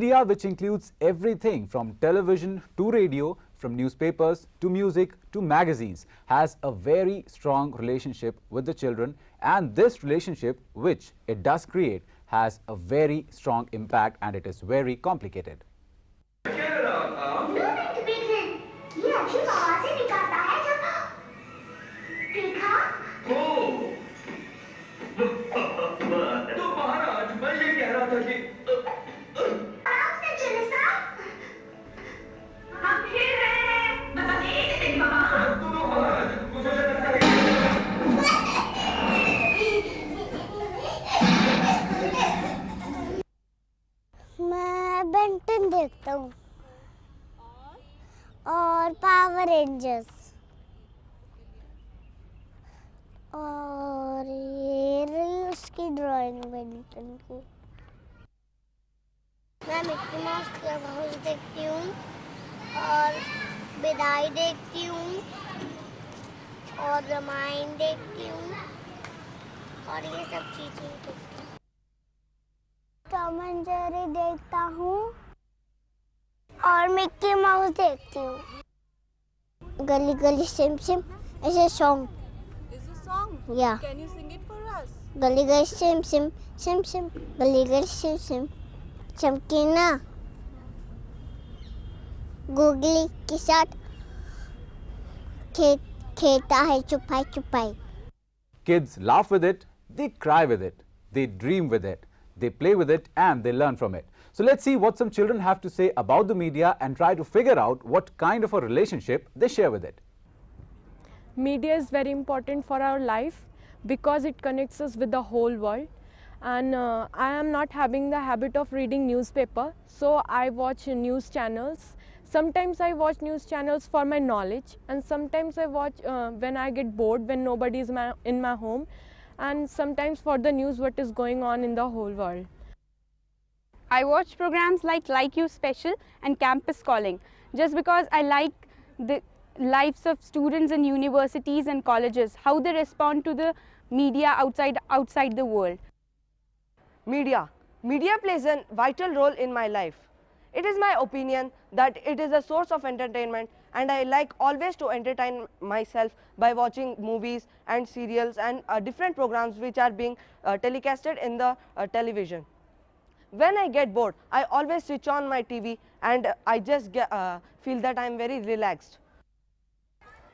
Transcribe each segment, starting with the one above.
Media, which includes everything from television to radio, from newspapers to music to magazines, has a very strong relationship with the children, and this relationship which it does create has a very strong impact, and it is very complicated. मैं Benton देखता हूँ और power rangers और ये रही उसकी drawing Benton की। मैं मिक्की माउस क्लब हाउस देखती हूँ और विदाई देखती हूँ और रामायण देखती हूँ और ये सब चीजें देखती हूँ। टॉम एंड जेरी देखता हूँ और मिक्की माउस देखती हूँ। गली गली SIM SIM is a song. Is a song? Yeah. Can you sing it for us? गली गली सिम सिम सिम सिम गली गली सिम सिम चमकी ना गुगली के साथ खेलता है छुपाई छुपाई। Kids laugh with it, they cry with it, they dream with it, they play with it, and they learn from it. So let's see what some children have to say about the media and try to figure out what kind of a relationship they share with it. Media is very important for our life because it connects us with the whole world, and I am not having the habit of reading newspaper, so I watch news channels. Sometimes I watch news channels for my knowledge, and sometimes I watch when I get bored, when nobody is in my home, and sometimes for the news what is going on in the whole world. I watch programs like You Special and Campus Calling just because I like the lives of students in universities and colleges, how they respond to the media outside the world. Media plays a vital role in my life. It is my opinion that it is a source of entertainment, and I like always to entertain myself by watching movies and serials and different programs which are being telecasted in the television. When I get bored, I always switch on my TV and I just feel that I am very relaxed.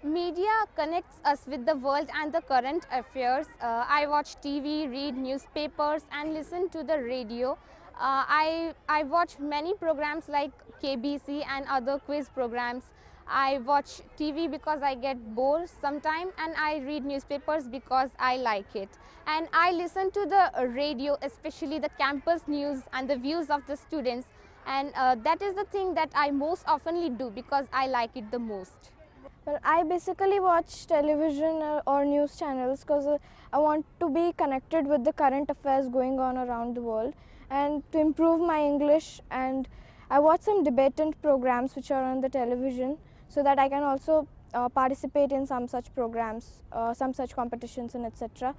Media connects us with the world and the current affairs. I watch TV, read newspapers and listen to the radio. I watch many programs like KBC and other quiz programs. I watch TV because I get bored sometimes, and I read newspapers because I like it. And I listen to the radio, especially the campus news and the views of the students, and that is the thing that I most oftenly do because I like it the most. Well, I basically watch television or news channels because I want to be connected with the current affairs going on around the world and to improve my English, and I watch some debatant programs which are on the television so that I can also participate in some such programs, some such competitions and etc.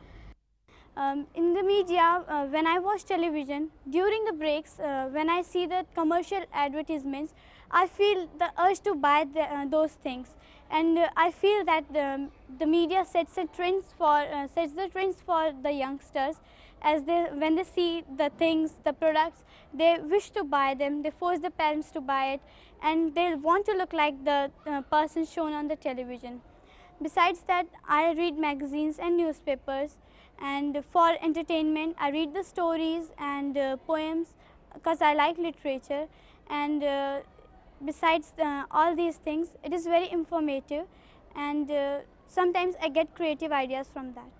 In the media, when I watch television, during the breaks, when I see the commercial advertisements, I feel the urge to buy those things, and I feel that the media sets the trends for the youngsters, as when they see the things, the products, they wish to buy them, they force the parents to buy it, and they want to look like the person shown on the television. Besides that, I read magazines and newspapers, and for entertainment I read the stories and poems because I like literature, and besides all these things, it is very informative, and sometimes I get creative ideas from that.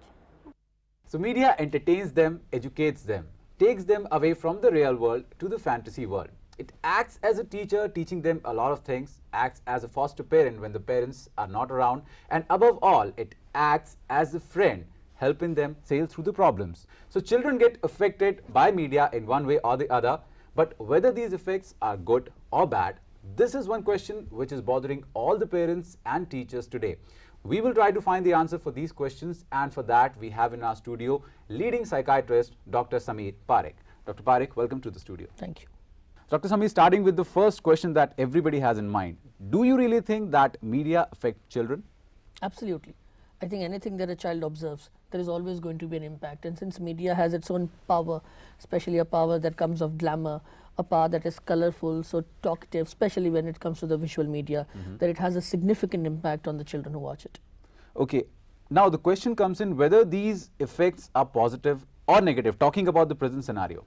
So media entertains them, educates them, takes them away from the real world to the fantasy world. It acts as a teacher, teaching them a lot of things, acts as a foster parent when the parents are not around, and above all, it acts as a friend, helping them sail through the problems. So children get affected by media in one way or the other, but whether these effects are good or bad, this is one question which is bothering all the parents and teachers today. We will try to find the answer for these questions, and for that we have in our studio leading psychiatrist Dr. Sameer Parekh. Dr. Parekh, welcome to the studio. Thank you. Dr. Sami, starting with the first question that everybody has in mind, do you really think that media affect children? Absolutely. I think anything that a child observes, there is always going to be an impact. And since media has its own power, especially a power that comes of glamour, a power that is colorful, so talkative, especially when it comes to the visual media, that it has a significant impact on the children who watch it. Okay, now the question comes in whether these effects are positive or negative, talking about the present scenario.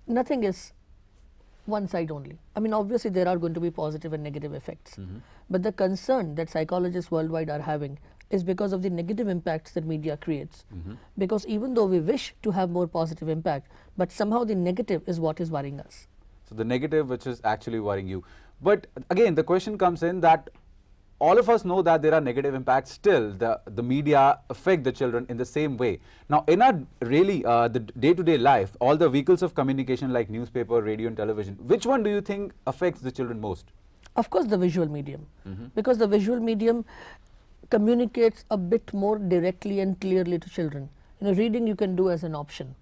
Nothing is one side only. I mean, obviously there are going to be positive and negative effects. But the concern that psychologists worldwide are having is because of the negative impacts that media creates. Because even though we wish to have more positive impact, but somehow the negative is what is worrying us. So the negative which is actually worrying you. But again, the question comes in that all of us know that there are negative impacts, still the media affect the children in the same way. Now in our really the day-to-day life, all the vehicles of communication like newspaper, radio and television, which one do you think affects the children most? Of course the visual medium, because the visual medium communicates a bit more directly and clearly to children. You know, reading you can do as an option.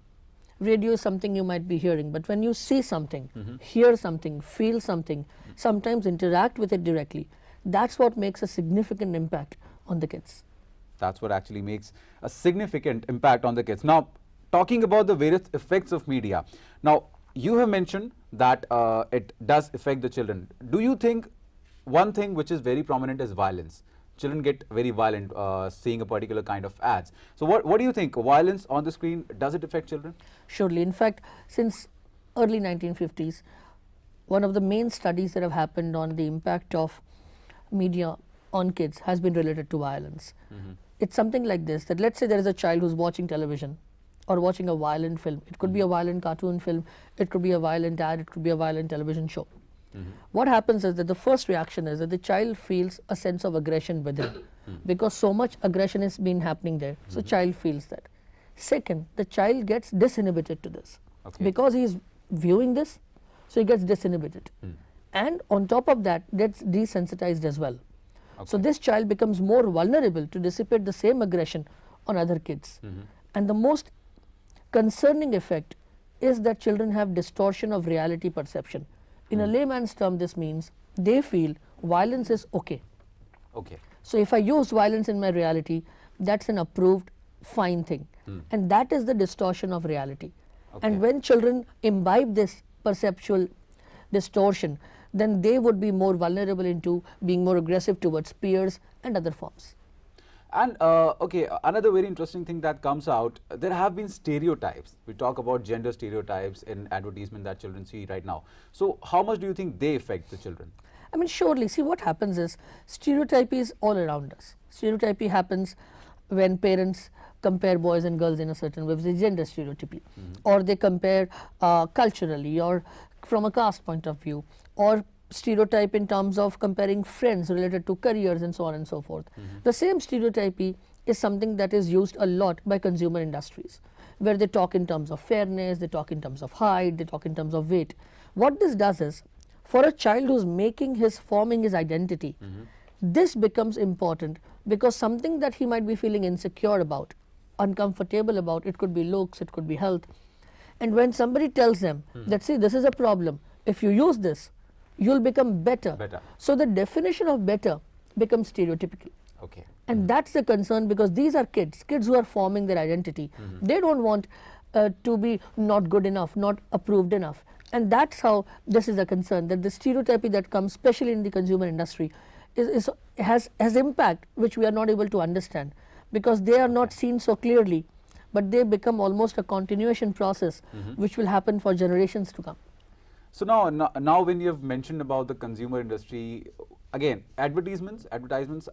Radio is something you might be hearing, but when you see something, hear something, feel something, sometimes interact with it directly, that's what makes a significant impact on the kids. That's what actually makes a significant impact on the kids. Now, talking about the various effects of media. Now, you have mentioned that it does affect the children. Do you think one thing which is very prominent is violence? Children get very violent seeing a particular kind of ads. So what do you think? Violence on the screen, does it affect children? Surely. In fact, since early 1950s, one of the main studies that have happened on the impact of media on kids has been related to violence. It's something like this, that let's say there is a child who's watching television or watching a violent film. It could be a violent cartoon film, it could be a violent ad, it could be a violent television show. What happens is that the first reaction is that the child feels a sense of aggression within, because so much aggression has been happening there. So child feels that. Second, the child gets disinhibited to this, because he is viewing this, so he gets disinhibited. And on top of that, gets desensitized as well. So this child becomes more vulnerable to dissipate the same aggression on other kids. And the most concerning effect is that children have distortion of reality perception. In a layman's term, this means they feel violence is okay. So if I use violence in my reality, that's an approved fine thing. And that is the distortion of reality. And when children imbibe this perceptual distortion, then they would be more vulnerable into being more aggressive towards peers and other forms. And another very interesting thing that comes out, there have been stereotypes. We talk about gender stereotypes in advertisement that children see right now. So how much do you think they affect the children? I mean, surely, see what happens is stereotype is all around us. Stereotypy happens when parents compare boys and girls in a certain way, with the gender stereotypy, or they compare culturally or from a caste point of view, or stereotype in terms of comparing friends related to careers and so on and so forth. The same stereotypy is something that is used a lot by consumer industries, where they talk in terms of fairness, they talk in terms of height, they talk in terms of weight. What this does is, for a child who's forming his identity, this becomes important, because something that he might be feeling insecure about, uncomfortable about, it could be looks, it could be health. And when somebody tells them that, see, this is a problem, if you use this, you'll become better. So the definition of better becomes stereotypical. And that's the concern, because these are kids who are forming their identity. They don't want to be not good enough, not approved enough. And that's how this is a concern, that the stereotypy that comes, especially in the consumer industry, has impact which we are not able to understand, because they are not seen so clearly, but they become almost a continuation process which will happen for generations to come. So now when you have mentioned about the consumer industry, again, advertisements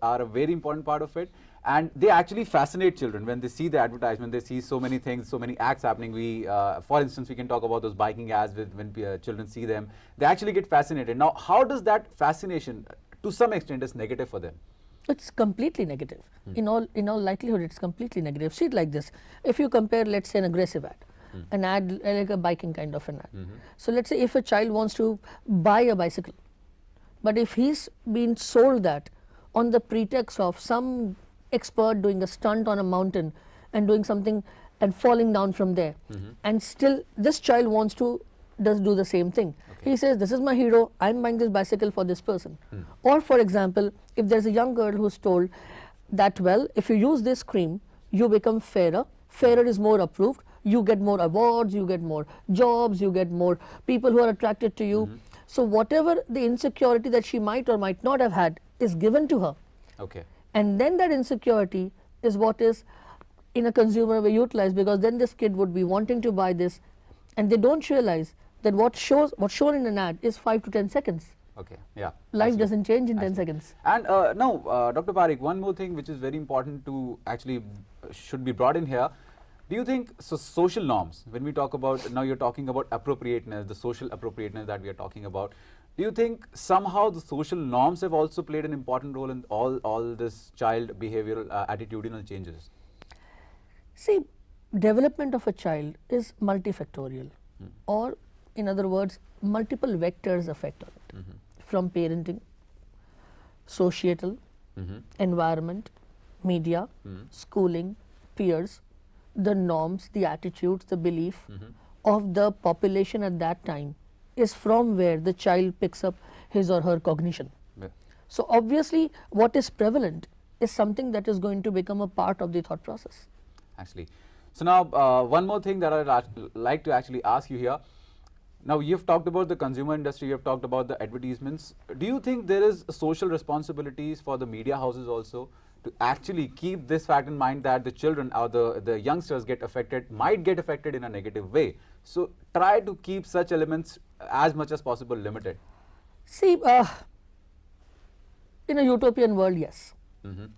are a very important part of it, and they actually fascinate children. When they see the advertisement, they see so many things, so many acts happening. For instance, we can talk about those biking ads when children see them, they actually get fascinated. Now, how does that fascination, to some extent, is negative for them? It's completely negative. In all likelihood, it's completely negative. See it like this. If you compare, let's say, an aggressive ad, an ad like a biking kind of an ad. So let's say if a child wants to buy a bicycle, but if he's been sold that on the pretext of some expert doing a stunt on a mountain and doing something and falling down from there, and still this child wants to does do the same thing. He says, this is my hero, I'm buying this bicycle for this person. Or for example, if there's a young girl who's told that, well, if you use this cream, you become fairer, fairer is more approved, you get more awards, you get more jobs, you get more people who are attracted to you. So whatever the insecurity that she might or might not have had is given to her. Okay. And then that insecurity is what is in a consumer way utilized, because then this kid would be wanting to buy this, and they don't realize that what's shown in an ad is 5 to 10 seconds. Okay. Yeah. Life Absolutely. doesn't change in 10 Absolutely. seconds. And now, Dr. Parikh, one more thing which is very important to actually should be brought in here. Do you think social norms, when we talk about, now you're talking about appropriateness, the social appropriateness that we are talking about, do you think somehow the social norms have also played an important role in all this child behavioral attitudinal changes? See, development of a child is multifactorial, or in other words, multiple vectors affect on it, from parenting, societal, environment, media, schooling, peers, the norms, the attitudes, the belief of the population at that time is from where the child picks up his or her cognition. Yeah. So obviously what is prevalent is something that is going to become a part of the thought process. Actually. So now one more thing that I'd like to actually ask you here. Now you've talked about the consumer industry, you've talked about the advertisements. Do you think there is social responsibilities for the media houses also to actually keep this fact in mind that the children or the youngsters might get affected in a negative way? So try to keep such elements as much as possible limited. See, in a utopian world, yes.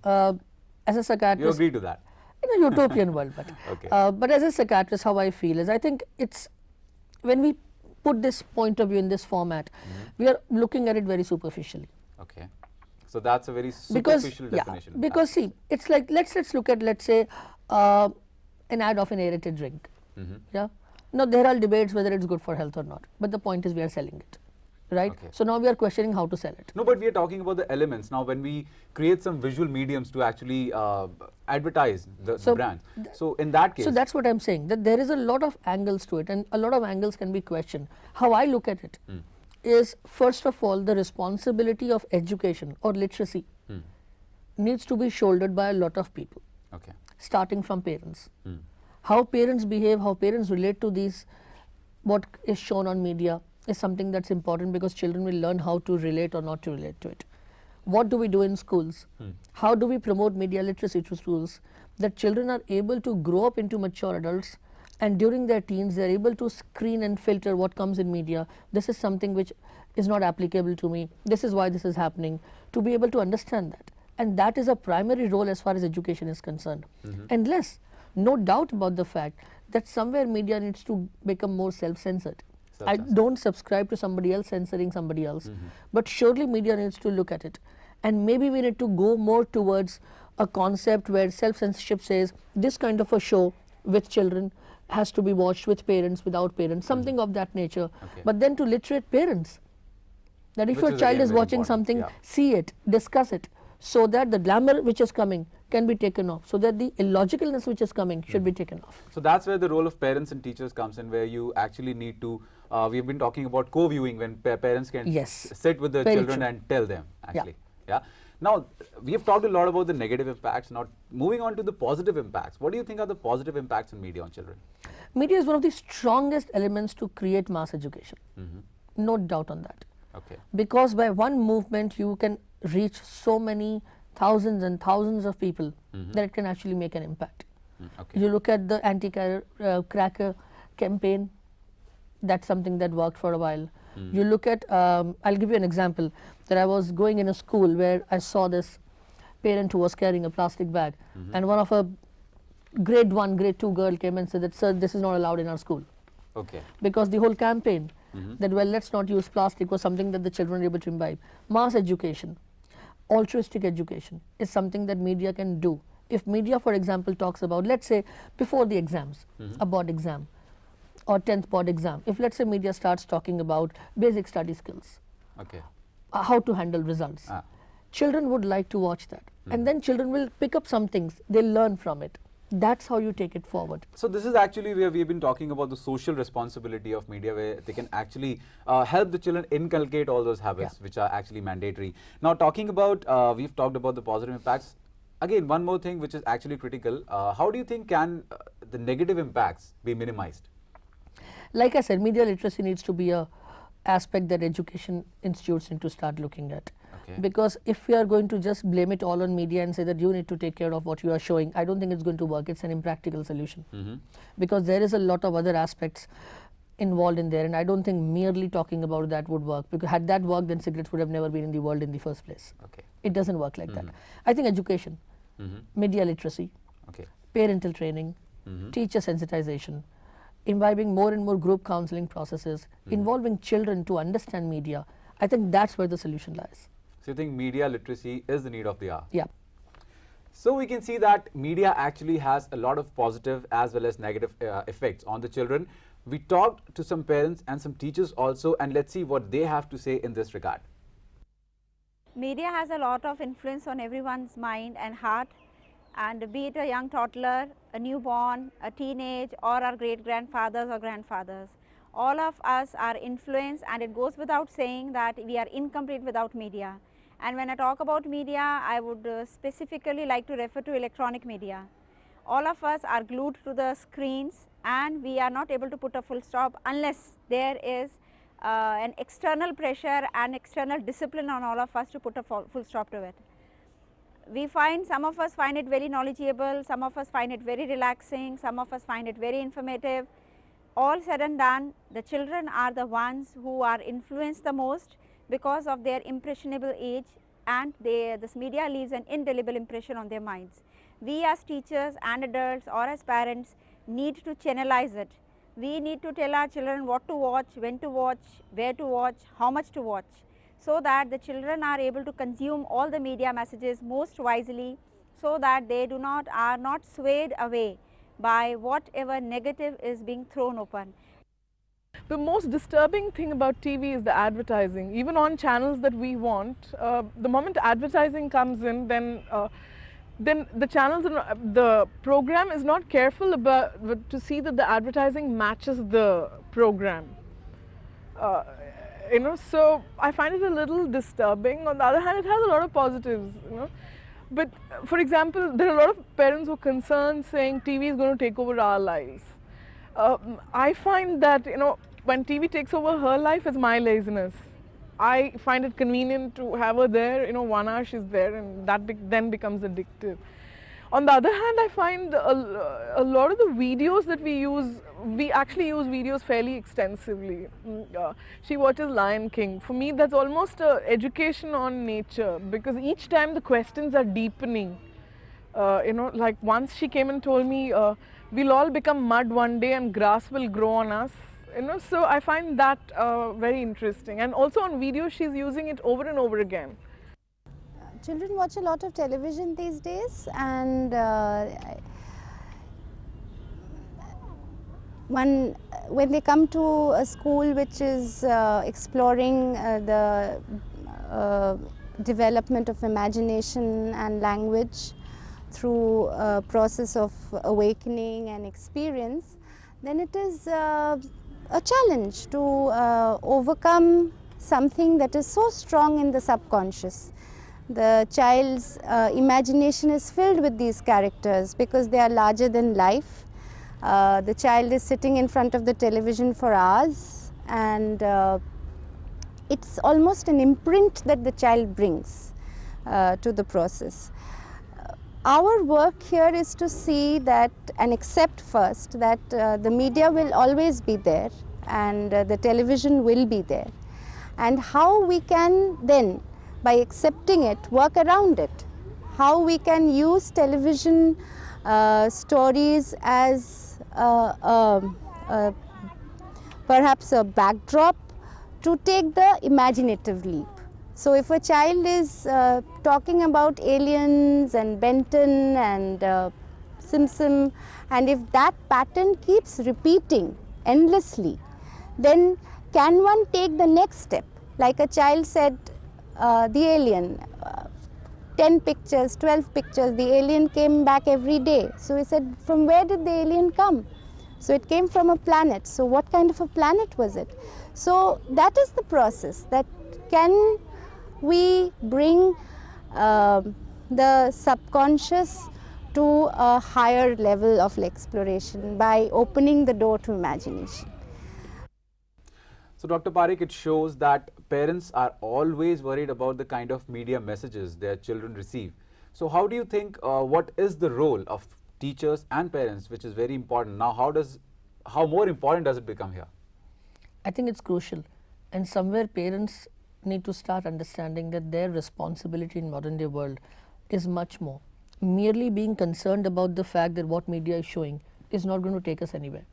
As a psychiatrist, You agree to that? in a utopian world, but Okay. But as a psychiatrist, how I feel is, I think it's when we put this point of view in this format, we are looking at it very superficially. Okay. So that's a very Because superficial definition. because see, it's like let's look at, let's say, an ad of an aerated drink. Yeah. Now there are debates whether it's good for health or not, but the point is we are selling it, right? Okay. So now we are questioning how to sell it. No, but we are talking about the elements. Now when we create some visual mediums to actually advertise the brand. So in that case. So that's what I'm saying, that there is a lot of angles to it, and a lot of angles can be questioned. How I look at it is, first of all, the responsibility of education or literacy needs to be shouldered by a lot of people, Okay. starting from parents. How parents behave, how parents relate to these, what is shown on media is something that's important, because children will learn how to relate or not to relate to it. What do we do in schools? How do we promote media literacy to schools, that children are able to grow up into mature adults, and during their teens they are able to screen and filter what comes in media. This is something which is not applicable to me, this is why this is happening, to be able to understand that. And that is a primary role as far as education is concerned. And less, no doubt about the fact that somewhere media needs to become more self-censored. I don't subscribe to somebody else censoring somebody else, but surely media needs to look at it. And maybe we need to go more towards a concept where self-censorship says this kind of a show with children has to be watched with parents, without parents, something of that nature. Okay. But then to literate parents, that if Which your is child again is very watching important, something, yeah. see it, discuss it, so that the glamour which is coming can be taken off, so that the illogicalness which is coming should be taken off. So that's where the role of parents and teachers comes in, where you actually need to, we have been talking about co-viewing, when parents can Yes. sit with the Very children true. and tell them actually. Yeah. Now we have talked a lot about the negative impacts. Now moving on to the positive impacts. What do you think are the positive impacts on media on children? Media is one of the strongest elements to create mass education. No doubt on that. Okay. Because by one movement you can reach so many thousands and thousands of people that it can actually make an impact. Okay. You look at the anti-cracker campaign, that's something that worked for a while. You look at, I'll give you an example, that I was going in a school where I saw this parent who was carrying a plastic bag, and one of a grade 1, grade 2 girl came and said that, sir, this is not allowed in our school. Okay. Because the whole campaign that, well, let's not use plastic, was something that the children were able to imbibe. Mass education, altruistic education is something that media can do. If media, for example, talks about, let's say, before the exams, a board exam or 10th board exam, if let's say media starts talking about basic study skills, Okay. how to handle results, children would like to watch that. And then children will pick up some things, they'll learn from it. That's how you take it forward. So this is actually where we've been talking about the social responsibility of media, where they can actually help the children inculcate all those habits which are actually mandatory. Now talking about, we've talked about the positive impacts. Again, one more thing which is actually critical. How do you think can the negative impacts be minimized? Like I said, media literacy needs to be a aspect that education institutes need to start looking at. Okay. Because if we are going to just blame it all on media and say that you need to take care of what you are showing, I don't think it's going to work. It's an impractical solution. Because there is a lot of other aspects involved in there, and I don't think merely talking about that would work, because had that worked, then cigarettes would have never been in the world in the first place. Okay. It doesn't work like that. I think education, media literacy, Okay. parental training, teacher sensitization, imbibing more and more group counseling processes, involving children to understand media, I think that's where the solution lies. So you think media literacy is the need of the hour? Yeah. So we can see that media actually has a lot of positive as well as negative effects on the children. We talked to some parents and some teachers also, and let's see what they have to say in this regard. Media has a lot of influence on everyone's mind and heart, and be it a young toddler, a newborn, a teenage, or our great-grandfathers or grandfathers. All of us are influenced, and it goes without saying that we are incomplete without media. And when I talk about media, I would specifically like to refer to electronic media. All of us are glued to the screens, and we are not able to put a full stop unless there is an external pressure and external discipline on all of us to put a full stop to it. We find, some of us find it very knowledgeable, some of us find it very relaxing, some of us find it very informative. All said and done, the children are the ones who are influenced the most because of their impressionable age, and this media leaves an indelible impression on their minds. We as teachers and adults or as parents need to channelize it. We need to tell our children what to watch, when to watch, where to watch, how much to watch, so that the children are able to consume all the media messages most wisely, so that they are not swayed away by whatever negative is being thrown open. The most disturbing thing about TV is the advertising. Even on channels that we want, the moment advertising comes in, then the channels, the program is not careful about to see that the advertising matches the program. So I find it a little disturbing. On the other hand, it has a lot of positives. But for example, there are a lot of parents who are concerned, saying TV is going to take over our lives. I find that when TV takes over her life, it's my laziness. I find it convenient to have her there, 1 hour she's there, and that then becomes addictive. On the other hand, I find a lot of the videos that we actually use videos fairly extensively. She watches Lion King. For me, that's almost an education on nature, because each time the questions are deepening. Like once she came and told me, we'll all become mud one day and grass will grow on us. So I find that very interesting. And also on video, she's using it over and over again. Children watch a lot of television these days, and when they come to a school which is exploring the development of imagination and language through a process of awakening and experience, then it is a challenge to overcome something that is so strong in the subconscious. The child's imagination is filled with these characters because they are larger than life. The child is sitting in front of the television for hours, and it's almost an imprint that the child brings to the process. Our work here is to see that and accept first that the media will always be there, and the television will be there, and how we can then, by accepting it, work around it. How we can use television stories as perhaps a backdrop to take the imaginative leap. So if a child is talking about aliens and Benton and Simpson, and if that pattern keeps repeating endlessly, then can one take the next step? Like a child said, the alien, 10 pictures, 12 pictures. The alien came back every day. So we said, from where did the alien come? So it came from a planet. So what kind of a planet was it? So that is the process. That can we bring the subconscious to a higher level of exploration by opening the door to imagination. So Dr. Parekh, it shows that parents are always worried about the kind of media messages their children receive. So how do you think, what is the role of teachers and parents, which is very important now? How more important does it become here? I think it's crucial, and somewhere parents need to start understanding that their responsibility in modern day world is much more. Merely being concerned about the fact that what media is showing is not going to take us anywhere.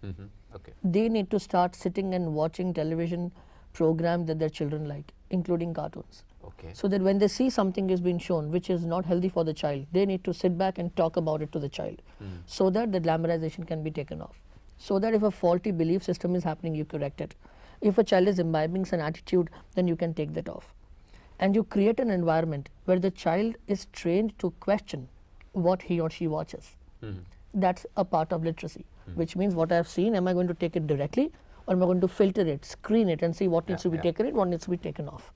Okay. They need to start sitting and watching television programs that their children like, including cartoons. Okay. So that when they see something is being shown which is not healthy for the child, they need to sit back and talk about it to the child, so that the glamorization can be taken off. So that if a faulty belief system is happening, you correct it. If a child is imbibing some attitude, then you can take that off. And you create an environment where the child is trained to question what he or she watches. That's a part of literacy, which means what I have seen, am I going to take it directly, or am I going to filter it, screen it, and see what needs to be taken in, what needs to be taken off.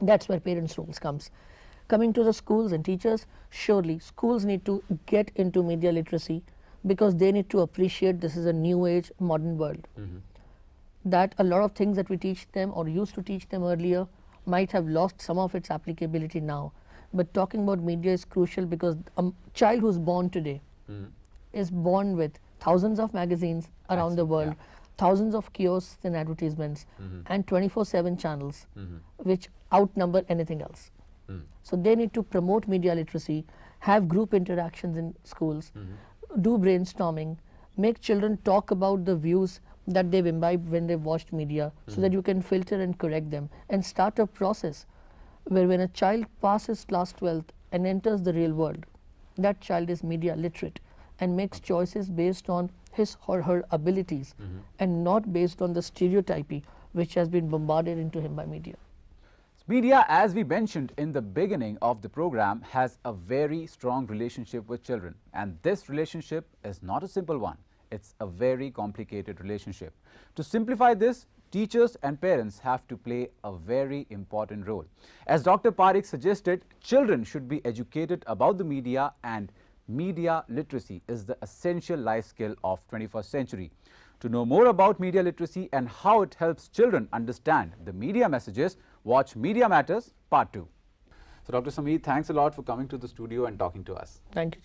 That's where parents' roles comes. Coming to the schools and teachers, surely schools need to get into media literacy, because they need to appreciate this is a new age modern world. That a lot of things that we teach them or used to teach them earlier might have lost some of its applicability now. But talking about media is crucial, because a child who's born today is born with thousands of magazines around the world, thousands of kiosks and advertisements, and 24/7 channels which outnumber anything else. So they need to promote media literacy, have group interactions in schools, do brainstorming, make children talk about the views that they've imbibed when they've watched media, so that you can filter and correct them, and start a process where when a child passes class 12th and enters the real world, that child is media literate and makes choices based on his or her abilities, and not based on the stereotypy which has been bombarded into him by media. Media, as we mentioned in the beginning of the program, has a very strong relationship with children, and this relationship is not a simple one. It's a very complicated relationship. To simplify this, teachers and parents have to play a very important role. As Dr. Parekh suggested, children should be educated about the media, and media literacy is the essential life skill of 21st century. To know more about media literacy and how it helps children understand the media messages, watch Media Matters Part 2. So Dr. Sameer, thanks a lot for coming to the studio and talking to us. Thank you.